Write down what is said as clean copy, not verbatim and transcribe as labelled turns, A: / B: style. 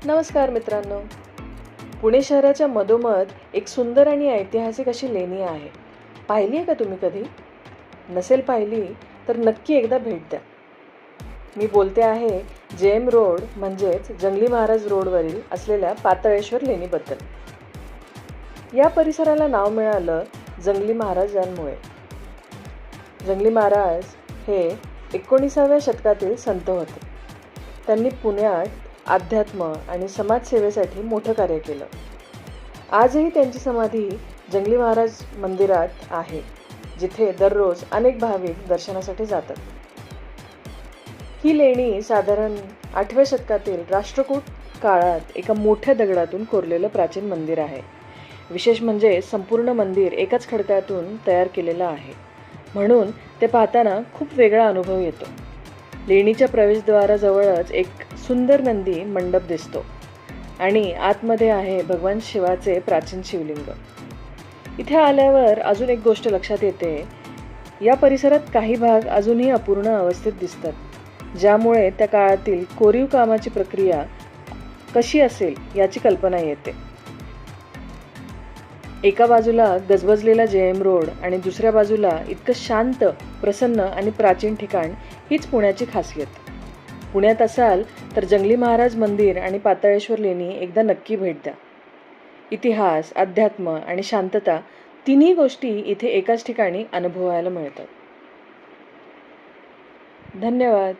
A: नमस्कार मित्रांनो. पुणे शहराच्या मधोमध एक सुंदर आणि ऐतिहासिक अशी लेणी आहे. पाहिली आहे का तुम्ही कधी? नसेल पाहिली तर नक्की एकदा भेट द्या. मी बोलते आहे JM रोड म्हणजेच जंगली महाराज रोडवरील असलेल्या पाताळेश्वर लेणीबद्दल. या परिसराला नाव मिळालं जंगली महाराजांमुळे. जंगली महाराज हे 19व्या शतकातील संत होते. त्यांनी पुण्यात अध्यात्म आणि समाजसेवेसाठी मोठं कार्य केलं. आजही त्यांची समाधी जंगली महाराज मंदिरात आहे, जिथे दररोज अनेक भाविक दर्शनासाठी जातात. ही लेणी साधारण 8व्या शतकातील राष्ट्रकूट काळात एका मोठ्या दगडातून कोरलेलं प्राचीन मंदिर आहे. विशेष म्हणजे संपूर्ण मंदिर एकाच खडकातून तयार केलेलं आहे, म्हणून ते पाहताना खूप वेगळा अनुभव येतो. लेणीच्या प्रवेशद्वाराजवळच एक सुंदर नंदी मंडप दिसतो आणि आतमध्ये आहे भगवान शिवाचे प्राचीन शिवलिंग. इथे आल्यावर अजून एक गोष्ट लक्षात येते. या परिसरात काही भाग अजूनही अपूर्ण अवस्थेत दिसतात, ज्यामुळे त्या काळातील कोरीव कामाची प्रक्रिया कशी असेल याची कल्पना येते. एका बाजूला गजबजलेला JM रोड आणि दुसऱ्या बाजूला इतकं शांत, प्रसन्न आणि प्राचीन ठिकाण हीच पुण्याची खासियत. पुण्यात असाल तर जंगली महाराज मंदिर आणि पाताळेश्वर लेणी एकदा नक्की भेट द्या. इतिहास, अध्यात्म आणि शांतता तिन्ही गोष्टी इथे एकाच ठिकाणी अनुभवायला मिळतात. धन्यवाद.